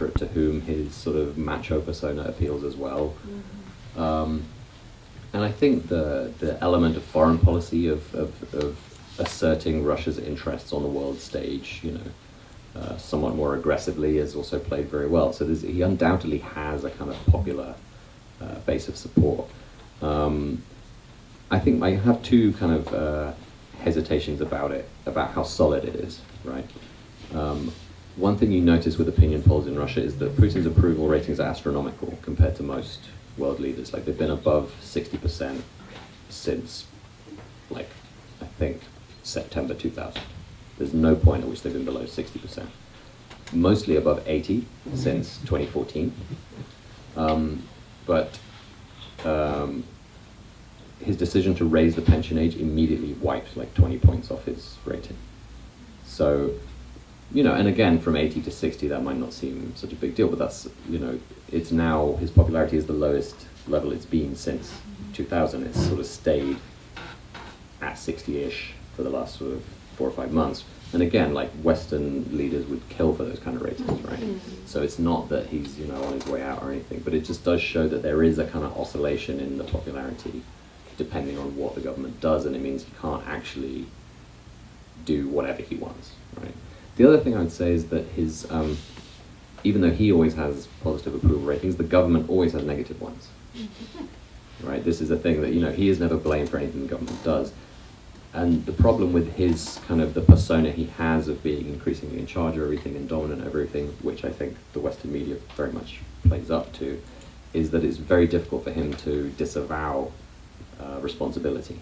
electorate to whom his sort of macho persona appeals as well. And I think the element of foreign policy of asserting Russia's interests on the world stage, somewhat more aggressively, has also played very well. So he undoubtedly has a kind of popular base of support. I think I have two kind of hesitations about it, about how solid it is, right? One thing you notice with opinion polls in Russia is that Putin's approval ratings are astronomical compared to most world leaders. Like, they've been above 60% since, like, I think September 2000. There's no point at which they've been below 60%. Mostly above 80 since 2014. But his decision to raise the pension age immediately wiped like 20 points off his rating. So, and again, from 80 to 60, that might not seem such a big deal, but that's, it's now, his popularity is the lowest level it's been since 2000. It's sort of stayed at 60-ish for the last sort of 4 or 5 months. And again, like, Western leaders would kill for those kind of ratings, right? So it's not that he's, on his way out or anything, but it just does show that there is a kind of oscillation in the popularity depending on what the government does, and it means he can't actually do whatever he wants, right? The other thing I'd say is that his, even though he always has positive approval ratings, the government always has negative ones, right? This is a thing that, he is never blamed for anything the government does. And the problem with his kind of the persona he has of being increasingly in charge of everything and dominant of everything, which I think the Western media very much plays up to, is that it's very difficult for him to disavow responsibility.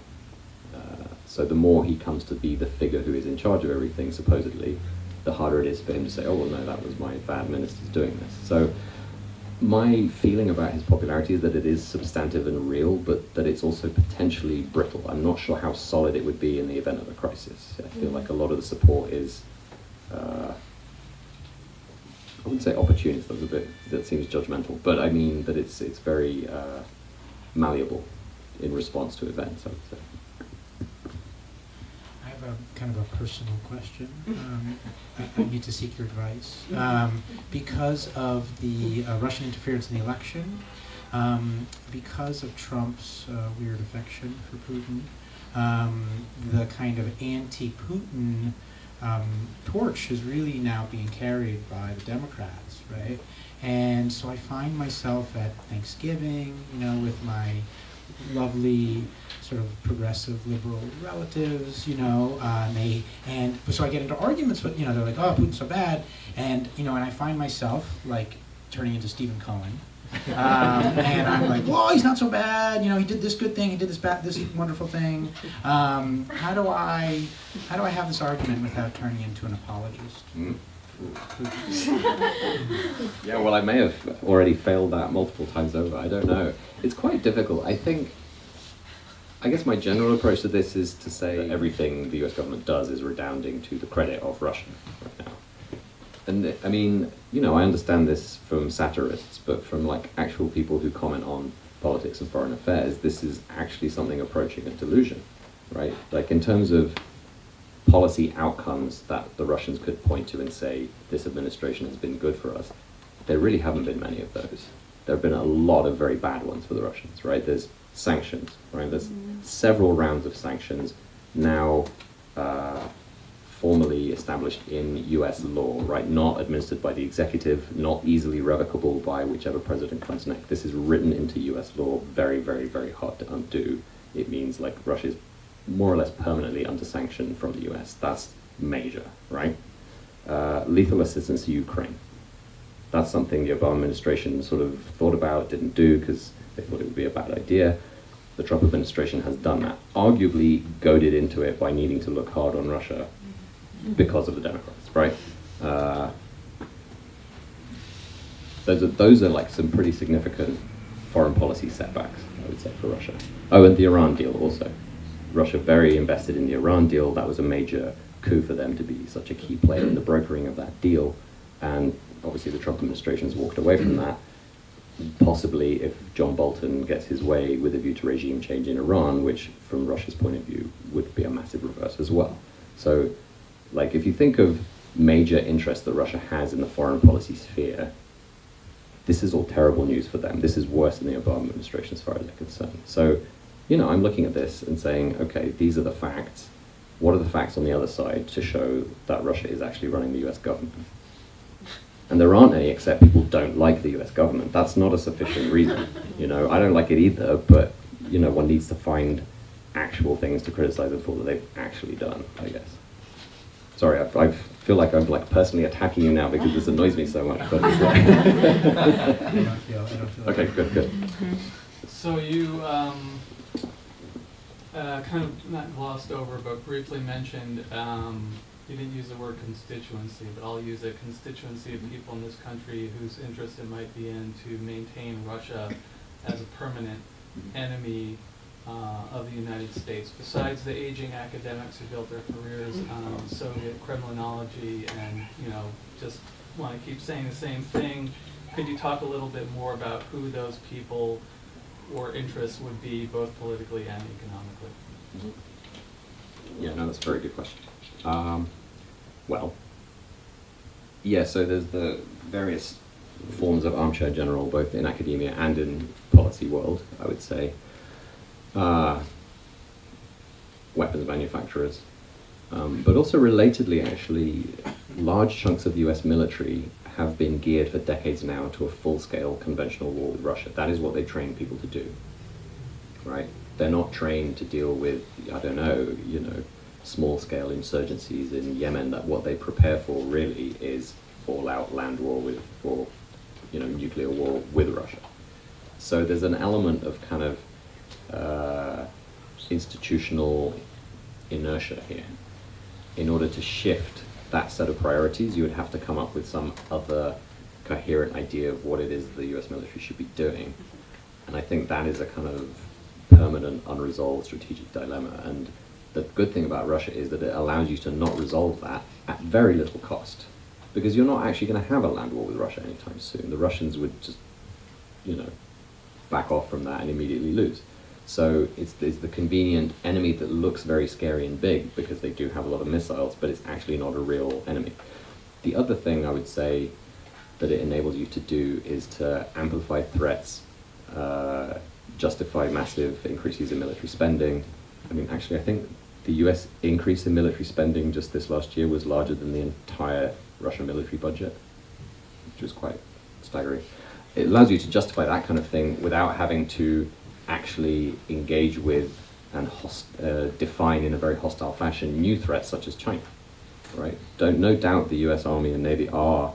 So the more he comes to be the figure who is in charge of everything, supposedly, the harder it is for him to say, oh, well, no, that was my bad ministers doing this. So my feeling about his popularity is that it is substantive and real, but that it's also potentially brittle. I'm not sure how solid it would be in the event of a crisis. I feel like a lot of the support is, I wouldn't say opportunist, that seems judgmental, but I mean that it's very malleable in response to events, I would say. I have a kind of a personal question. I need to seek your advice. Because of the Russian interference in the election, because of Trump's weird affection for Putin, the kind of anti-Putin torch is really now being carried by the Democrats, right? And so I find myself at Thanksgiving, with my lovely sort of progressive liberal relatives, and so I get into arguments with, they're like, oh, Putin's so bad, and I find myself like turning into Stephen Cohen, and I'm like, well, he's not so bad, he did this good thing, he did this wonderful thing. How do I have this argument without turning into an apologist? Yeah, well, I may have already failed that multiple times over. I don't know. It's quite difficult. I guess my general approach to this is to say that everything the US government does is redounding to the credit of Russia right now. And I mean, I understand this from satirists, but from like actual people who comment on politics and foreign affairs, this is actually something approaching a delusion, right? Like, in terms of policy outcomes that the Russians could point to and say, this administration has been good for us, there really haven't been many of those. There have been a lot of very bad ones for the Russians, right? There's sanctions, right? There's several rounds of sanctions now formally established in US law, right? Not administered by the executive, not easily revocable by whichever president comes next. This is written into US law, very, very, very hard to undo. It means like Russia's more or less permanently under sanction from the US. That's major, right? Lethal assistance to Ukraine. That's something the Obama administration sort of thought about, didn't do because they thought it would be a bad idea. The Trump administration has done that, arguably goaded into it by needing to look hard on Russia because of the Democrats, right? Those are like some pretty significant foreign policy setbacks, I would say, for Russia. Oh, and the Iran deal also. Russia very invested in the Iran deal. That was a major coup for them to be such a key player in the brokering of that deal. And obviously the Trump administration has walked away from that. Possibly if John Bolton gets his way with a view to regime change in Iran, which from Russia's point of view would be a massive reverse as well. So like if you think of major interests that Russia has in the foreign policy sphere, this is all terrible news for them. This is worse than the Obama administration as far as they're concerned. So, I'm looking at this and saying, okay, these are the facts. What are the facts on the other side to show that Russia is actually running the US government? And there aren't any, except people don't like the US government. That's not a sufficient reason. I don't like it either, but, one needs to find actual things to criticize them for that they've actually done, I guess. Sorry, I feel like I'm personally attacking you now because this annoys me so much. But it's I don't feel okay, good. So you kind of not glossed over, but briefly mentioned, you didn't use the word constituency, but I'll use a constituency of people in this country whose interest it might be in to maintain Russia as a permanent enemy of the United States. Besides the aging academics who built their careers on Soviet criminology and, just want to keep saying the same thing, could you talk a little bit more about who those people or interests would be, both politically and economically? Yeah, no, that's a very good question. So there's the various forms of armchair general, both in academia and in policy world, I would say. Weapons manufacturers, but also relatedly, actually, large chunks of the US military have been geared for decades now to a full-scale conventional war with Russia. That is what they train people to do, right? They're not trained to deal with, small-scale insurgencies in Yemen. That what they prepare for really is all-out land war nuclear war with Russia. So there's an element of kind of institutional inertia here. In order to shift that set of priorities, you would have to come up with some other coherent idea of what it is the US military should be doing. And I think that is a kind of permanent, unresolved strategic dilemma. And the good thing about Russia is that it allows you to not resolve that at very little cost. Because you're not actually going to have a land war with Russia anytime soon. The Russians would just, back off from that and immediately lose. So it's the convenient enemy that looks very scary and big because they do have a lot of missiles, but it's actually not a real enemy. The other thing I would say that it enables you to do is to amplify threats, justify massive increases in military spending. I think the US increase in military spending just this last year was larger than the entire Russian military budget, which was quite staggering. It allows you to justify that kind of thing without having to actually engage with and define in a very hostile fashion new threats such as China, right? No doubt the US Army and Navy are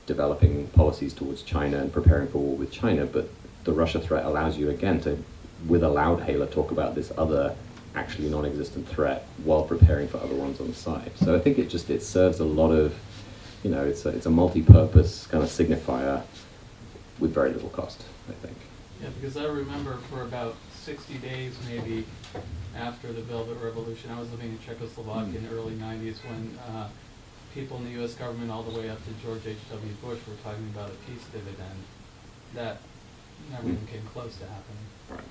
developing policies towards China and preparing for war with China, but the Russia threat allows you again to, with a loud hailer, talk about this other actually non-existent threat while preparing for other ones on the side. So I think it serves a lot of, it's a multi-purpose kind of signifier with very little cost, I think. Yeah, because I remember for about 60 days maybe after the Velvet Revolution, I was living in Czechoslovakia in the early 90s when people in the U.S. government all the way up to George H.W. Bush were talking about a peace dividend. That never even came close to happening. Right.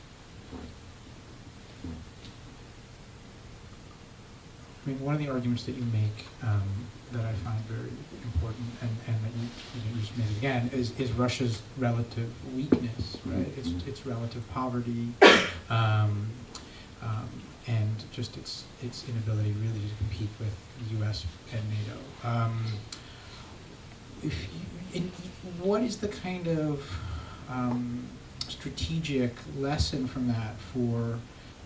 One of the arguments that you make that I find very important, and that you just made again, is Russia's relative weakness, right? Its relative poverty, and just its inability really to compete with the U.S. and NATO. What is the kind of strategic lesson from that for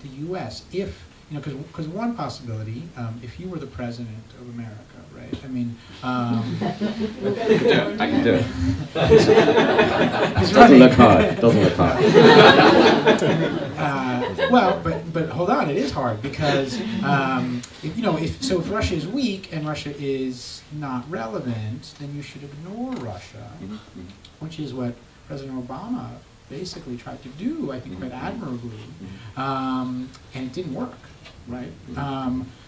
the U.S. if? Because one possibility, if you were the president of America, right? I can do it. Doesn't look hard. But hold on, it is hard because if Russia is weak and Russia is not relevant, then you should ignore Russia, which is what President Obama basically tried to do, I think, quite admirably, and it didn't work. Right.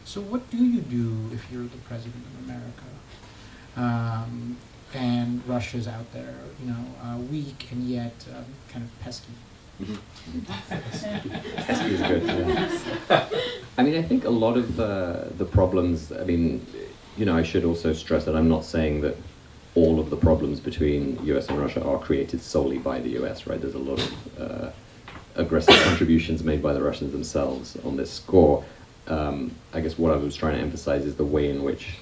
So what do you do if you're the president of America, and Russia's out there, weak and yet kind of pesky? Pesky is good. Yeah. I think a lot of the problems. I should also stress that I'm not saying that all of the problems between US and Russia are created solely by the US, right? There's a lot of aggressive contributions made by the Russians themselves on this score. I guess what I was trying to emphasize is the way in which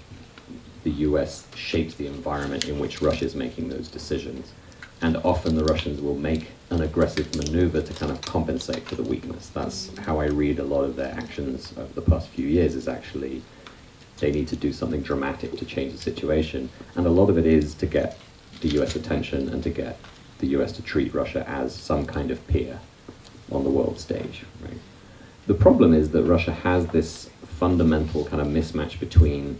the US shapes the environment in which Russia is making those decisions. And often the Russians will make an aggressive maneuver to kind of compensate for the weakness. That's how I read a lot of their actions over the past few years, is actually they need to do something dramatic to change the situation. And a lot of it is to get the US attention and to get the US to treat Russia as some kind of peer on the world stage, right? The problem is that Russia has this fundamental kind of mismatch between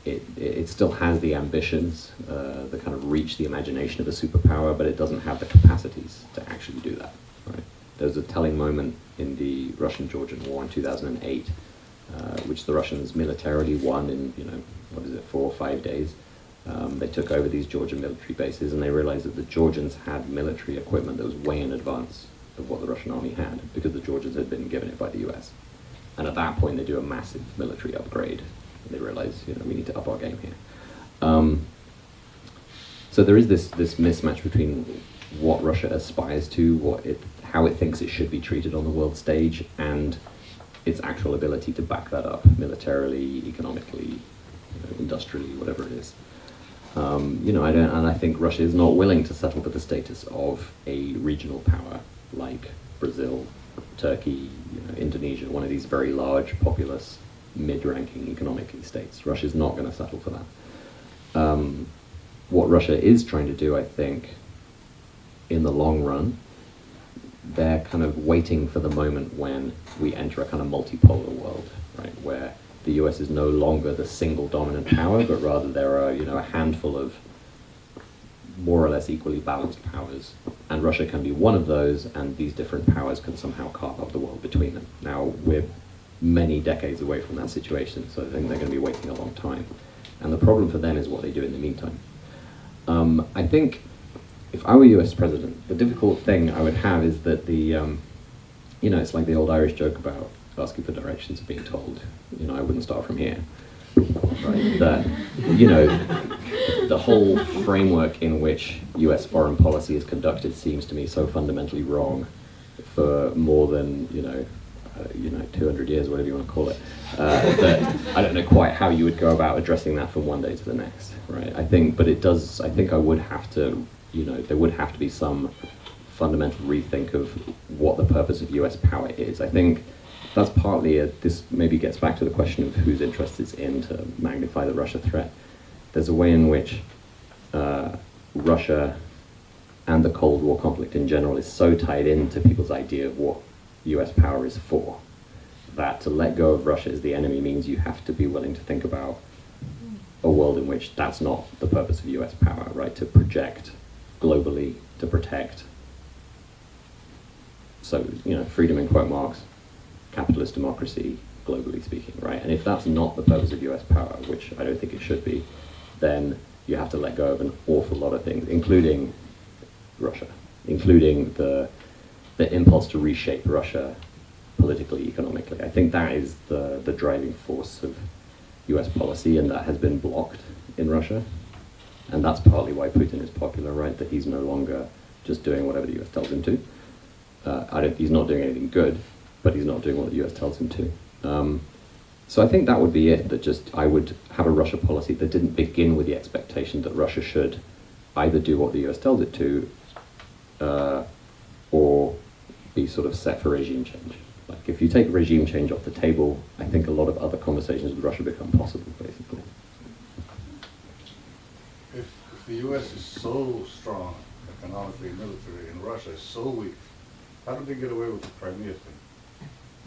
it still has the ambitions, the kind of reach the imagination of a superpower, but it doesn't have the capacities to actually do that, right? There was a telling moment in the Russian-Georgian War in 2008, which the Russians militarily won in, 4 or 5 days. They took over these Georgian military bases, and they realized that the Georgians had military equipment that was way in advance of what the Russian army had, because the Georgians had been given it by the US. And at that point, they do a massive military upgrade. And they realize, we need to up our game here. So there is this mismatch between what Russia aspires to, how it thinks it should be treated on the world stage, and its actual ability to back that up militarily, economically, industrially, whatever it is. I think Russia is not willing to settle for the status of a regional power like Brazil, Turkey, Indonesia, one of these very large, populous, mid-ranking economically states. Russia's not going to settle for that. What Russia is trying to do, I think, in the long run, they're kind of waiting for the moment when we enter a kind of multipolar world, right, where the US is no longer the single dominant power, but rather there are, a handful of more or less equally balanced powers, and Russia can be one of those, and these different powers can somehow carve up the world between them. Now, we're many decades away from that situation, so I think they're going to be waiting a long time. And the problem for them is what they do in the meantime. I think if I were US president, the difficult thing I would have is that it's like the old Irish joke about asking for directions and being told, I wouldn't start from here. Right? That, the whole framework in which US foreign policy is conducted seems to me so fundamentally wrong for more than, 200 years, whatever you want to call it, that I don't know quite how you would go about addressing that from one day to the next, right? I think I would have to, there would have to be some fundamental rethink of what the purpose of US power is. I think that's partly, this maybe gets back to the question of whose interest it's in to magnify the Russia threat. There's a way in which Russia and the Cold War conflict in general is so tied into people's idea of what US power is for, that to let go of Russia as the enemy means you have to be willing to think about a world in which that's not the purpose of US power, right? To project globally, to protect. So, freedom in quote marks, capitalist democracy, globally speaking, right? And if that's not the purpose of US power, which I don't think it should be, then you have to let go of an awful lot of things, including Russia, including the impulse to reshape Russia politically, economically. I think that is the driving force of US policy, and that has been blocked in Russia. And that's partly why Putin is popular, right? That he's no longer just doing whatever the US tells him to. He's not doing anything good, but he's not doing what the US tells him to. So I think that would be it, that I would have a Russia policy that didn't begin with the expectation that Russia should either do what the US tells it to, or be sort of set for regime change. Like, if you take regime change off the table, I think a lot of other conversations with Russia become possible, basically. If the US is so strong economically and military, and Russia is so weak, how did they get away with the Crimea thing?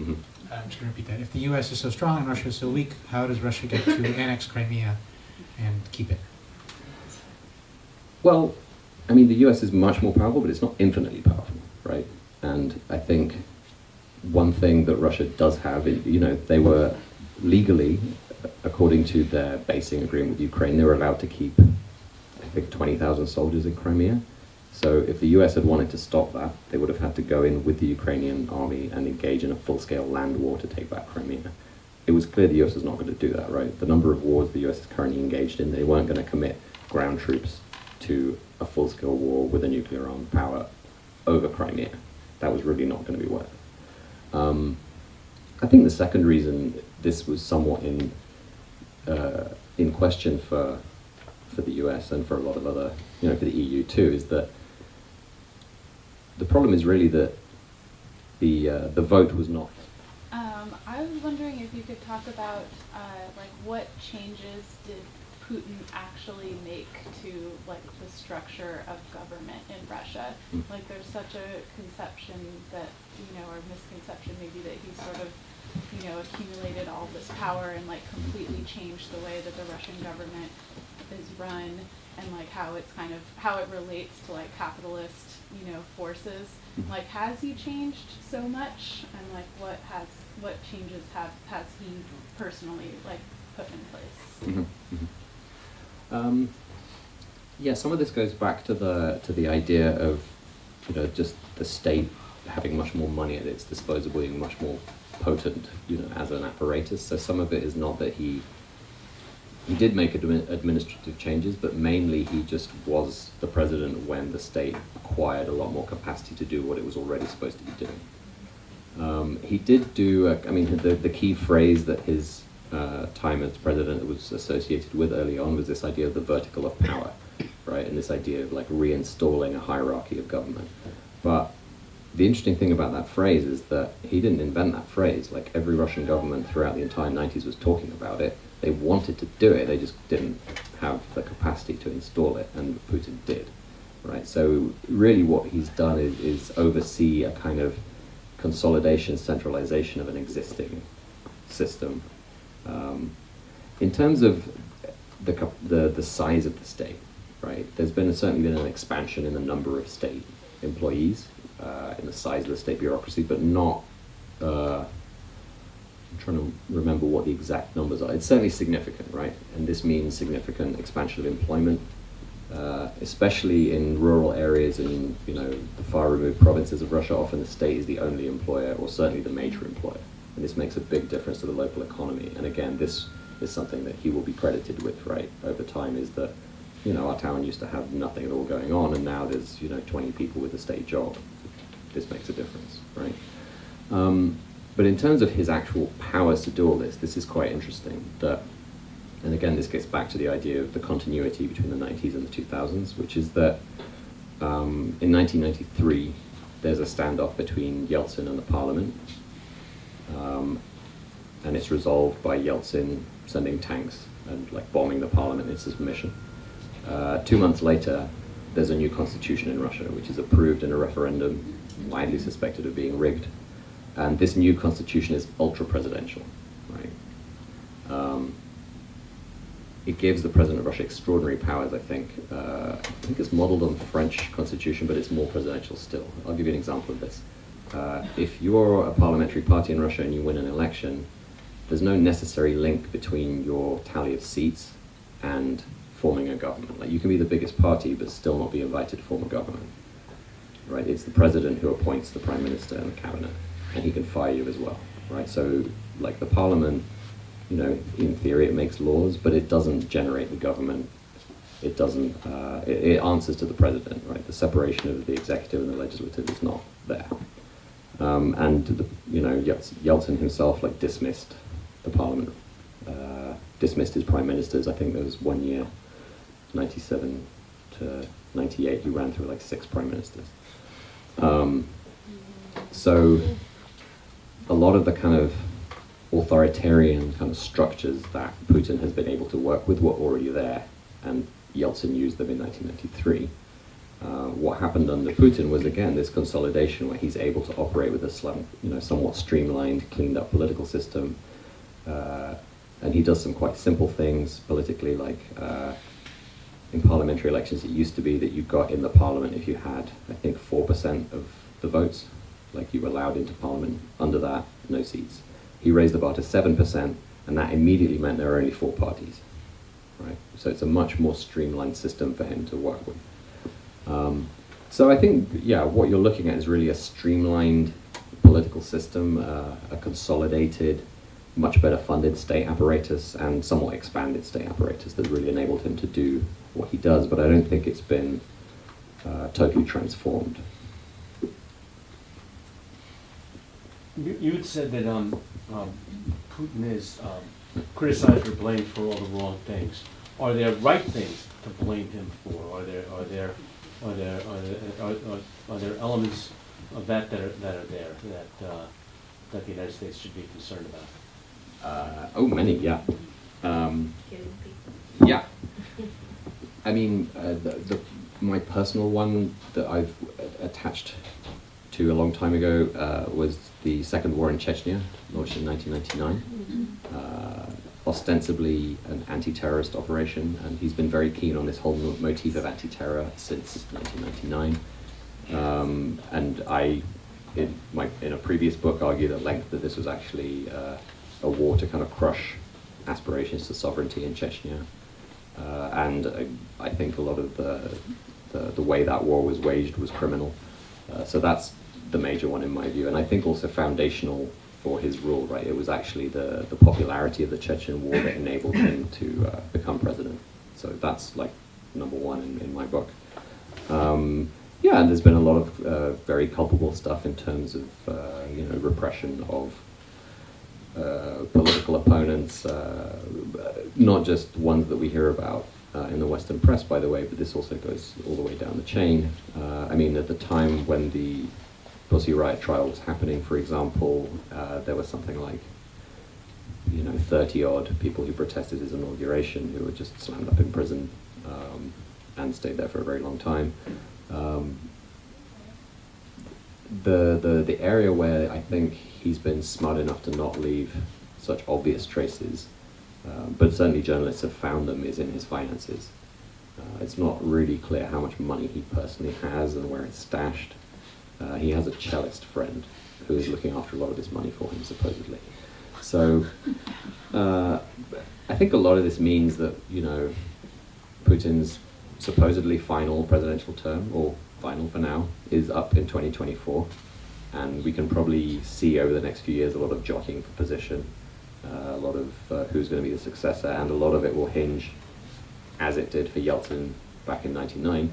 Mm-hmm. I'm just going to repeat that. If the U.S. is so strong and Russia is so weak, how does Russia get to annex Crimea and keep it? Well, I mean, the US is much more powerful, but it's not infinitely powerful, right? And I think one thing that Russia does have, they were legally, according to their basing agreement with Ukraine, they were allowed to keep, I think, 20,000 soldiers in Crimea. So if the US had wanted to stop that, they would have had to go in with the Ukrainian army and engage in a full-scale land war to take back Crimea. It was clear the US was not going to do that, right? The number of wars the US is currently engaged in, they weren't going to commit ground troops to a full-scale war with a nuclear-armed power over Crimea. That was really not going to be worth it. I think the second reason this was somewhat in question for the US and for a lot of other, for the EU too, is that the problem is really that the vote was not. I was wondering if you could talk about like what changes did Putin actually make to like the structure of government in Russia? Like there's such a conception that, or misconception maybe, that he sort of, accumulated all this power and like completely changed the way that the Russian government is run, and like how it's how it relates to like capitalist, forces. Like, has he changed so much, and like what changes has he personally like put in place? Yeah, some of this goes back to the idea of just the state having much more money at its disposal, being much more potent, as an apparatus. So some of it is not that he did make administrative changes, but mainly he just was the president when the state acquired a lot more capacity to do what it was already supposed to be doing. He did do, the key phrase that his time as president was associated with early on was this idea of the vertical of power, right? And this idea of like reinstalling a hierarchy of government. But the interesting thing about that phrase is that he didn't invent that phrase. Like every Russian government throughout the entire 90s was talking about it. They wanted to do it, they just didn't have the capacity to install it, and Putin did, right? So really what he's done is oversee a kind of consolidation, centralization of an existing system. In terms of the size of the state, right? There's certainly been an expansion in the number of state employees, in the size of the state bureaucracy, but not. I'm trying to remember what the exact numbers are. It's certainly significant, right? And this means significant expansion of employment, especially in rural areas and the far removed provinces of Russia. Often the state is the only employer, or certainly the major employer, and this makes a big difference to the local economy. And again, this is something that he will be credited with, right? Over time, is that our town used to have nothing at all going on, and now there's 20 people with a state job. This makes a difference, right? But in terms of his actual powers to do all this is quite interesting. And again, this gets back to the idea of the continuity between the 90s and the 2000s, which is that in 1993, there's a standoff between Yeltsin and the parliament, and it's resolved by Yeltsin sending tanks and like bombing the parliament into submission. 2 months later, there's a new constitution in Russia, which is approved in a referendum, widely suspected of being rigged. And this new constitution is ultra-presidential, right? It gives the president of Russia extraordinary powers, I think. I think it's modeled on the French constitution, but it's more presidential still. I'll give you an example of this. If you're a parliamentary party in Russia and you win an election, there's no necessary link between your tally of seats and forming a government. Like, you can be the biggest party, but still not be invited to form a government, right? It's the president who appoints the prime minister and the cabinet, and he can fire you as well, right? So, like, the parliament, in theory it makes laws, but it doesn't generate the government. It doesn't, it answers to the president, right? The separation of the executive and the legislative is not there. Yeltsin himself, like, dismissed the parliament, dismissed his prime ministers. I think there was 1 year, 97 to 98, he ran through like 6 prime ministers. So a lot of the kind of authoritarian kind of structures that Putin has been able to work with were already there, and Yeltsin used them in 1993. What happened under Putin was, again, this consolidation where he's able to operate with a somewhat streamlined, cleaned up political system, and he does some quite simple things politically, like in parliamentary elections it used to be that you got in the parliament if you had, I think, 4% of the votes, like you were allowed into parliament. Under that, no seats. He raised the bar to 7%, and that immediately meant there were only 4 parties, right? So it's a much more streamlined system for him to work with. So I think, what you're looking at is really a streamlined political system, a consolidated much better funded state apparatus and somewhat expanded state apparatus that really enabled him to do what he does, but I don't think it's been totally transformed. You had said that Putin is criticized or blamed for all the wrong things. Are there right things to blame him for? Are there elements of that are there that the United States should be concerned about? Many, yeah. Yeah. I mean, my personal one that I've attached to a long time ago was the second war in Chechnya, launched in 1999. Ostensibly an anti-terrorist operation, and he's been very keen on this whole motif of anti-terror since 1999. And I, in a previous book, argued at length that this was actually a war to kind of crush aspirations to sovereignty in Chechnya. And I think a lot of the way that war was waged was criminal. So that's the major one in my view, and I think also foundational for his rule, right? It was actually the popularity of the Chechen war that enabled him to become president. So that's like number one in my book. Yeah, and there's been a lot of very culpable stuff in terms of repression of political opponents, not just ones that we hear about in the Western press, by the way, but this also goes all the way down the chain. I mean, at the time when the Pussy Riot trial was happening, for example, there was something like 30-odd people who protested his inauguration who were just slammed up in prison and stayed there for a very long time. The area where I think he's been smart enough to not leave such obvious traces, but certainly journalists have found them, is in his finances. It's not really clear how much money he personally has and where it's stashed. He has a cellist friend who is looking after a lot of his money for him, supposedly. So I think a lot of this means that, Putin's supposedly final presidential term, or final for now, is up in 2024. And we can probably see over the next few years a lot of jockeying for position, a lot of who's going to be the successor, and a lot of it will hinge, as it did for Yeltsin back in 1999,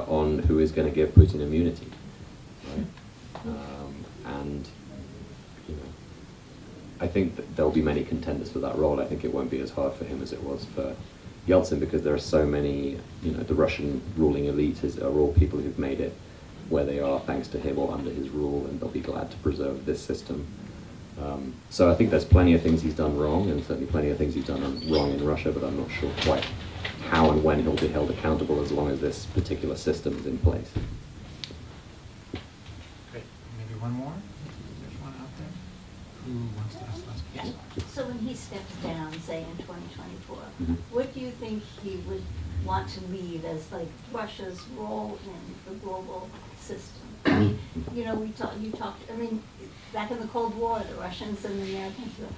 on who is going to give Putin immunity. Right? And I think that there'll be many contenders for that role. I think it won't be as hard for him as it was for Yeltsin, because there are so many, the Russian ruling elite are all people who've made it where they are thanks to him or under his rule, and they'll be glad to preserve this system. So I think there's plenty of things he's done wrong, and certainly plenty of things he's done wrong in Russia, but I'm not sure quite how and when he'll be held accountable as long as this particular system is in place. Great. Maybe one more? There's one out there. Who wants to ask last? Yes. So when he steps down, say in 2024, Mhm. what do you think he would want to leave as like Russia's role in the global system? I mean, you talked, I mean, back in the Cold War, the Russians and the Americans were,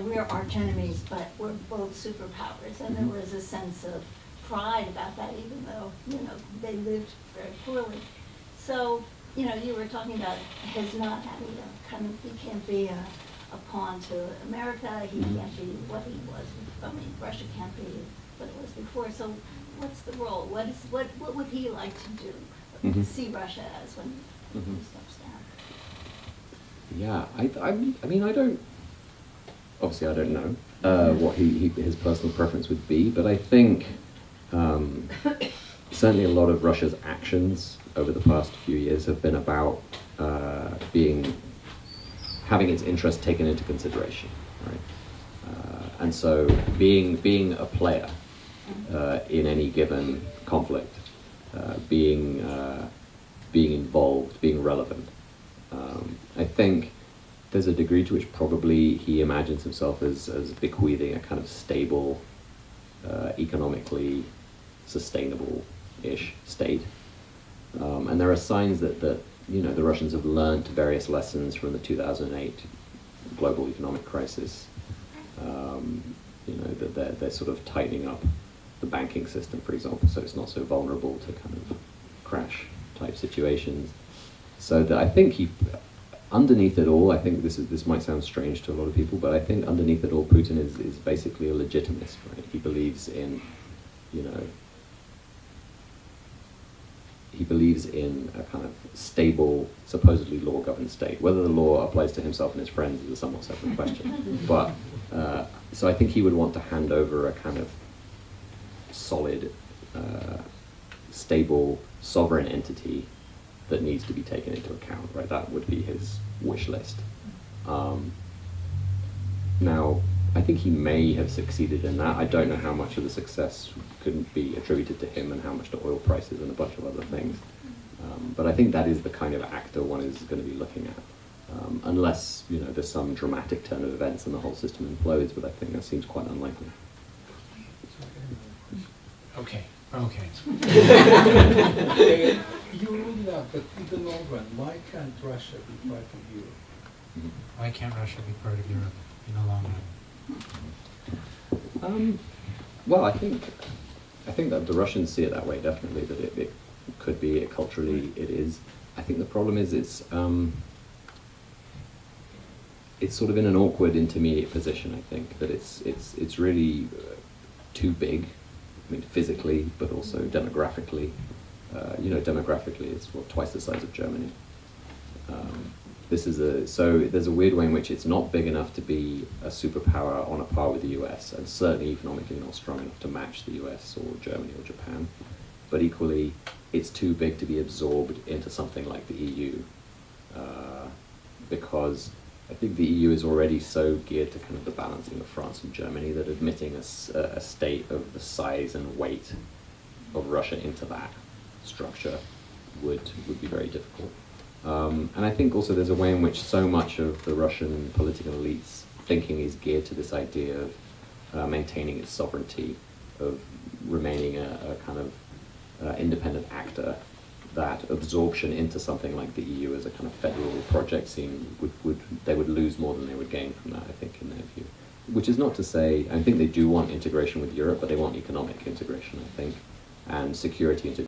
we're arch enemies, but we're both superpowers, and there was a sense of pride about that, even though, they lived very poorly. So, you were talking about his not having he can't be a pawn to America, he can't be what he was, Russia can't be what it was before, so what's the role? What would he like to do, see Russia as when he steps down? Yeah, I mean, I don't know what his personal preference would be, but I think certainly a lot of Russia's actions over the past few years have been about having its interests taken into consideration, right? And so being a player in any given conflict, being involved, being relevant. I think there's a degree to which probably he imagines himself as bequeathing a kind of stable, economically sustainable-ish state. And there are signs that the Russians have learned various lessons from the 2008 global economic crisis. That they're sort of tightening up the banking system, for example, so it's not so vulnerable to kind of crash type situations. So that I think underneath it all, I think this might sound strange to a lot of people, but I think underneath it all, Putin is basically a legitimist, right? He believes in, you know, he believes in a kind of stable, supposedly law-governed state. Whether the law applies to himself and his friends is a somewhat separate question. But, so I think he would want to hand over a kind of solid, stable, sovereign entity that needs to be taken into account, right? That would be his wish list. Now, I think he may have succeeded in that. I don't know how much of the success could be attributed to him and how much to oil prices and a bunch of other things. But I think that is the kind of actor one is going to be looking at. Unless, you know, there's some dramatic turn of events and the whole system implodes, but I think that seems quite unlikely. Okay. You ruled that, but in the long run, why can't Russia be part of Europe? Why can't Russia be part of Europe in the long run? Well, I think that the Russians see it that way, definitely, that it could be, culturally it is. I think the problem is it's sort of in an awkward intermediate position, I think, that it's really too big, I mean, physically, but also demographically. You know, demographically, it's twice the size of Germany. So there's a weird way in which it's not big enough to be a superpower on a par with the US, and certainly economically not strong enough to match the US or Germany or Japan. But equally, it's too big to be absorbed into something like the EU, because I think the EU is already so geared to kind of the balancing of France and Germany that admitting a state of the size and weight of Russia into that structure would be very difficult. And I think also there's a way in which so much of the Russian political elite's thinking is geared to this idea of maintaining its sovereignty, of remaining a kind of independent actor, that absorption into something like the EU as a kind of federal project they would lose more than they would gain from that, I think, in their view. Which is not to say, I think they do want integration with Europe, but they want economic integration, I think, and security integration.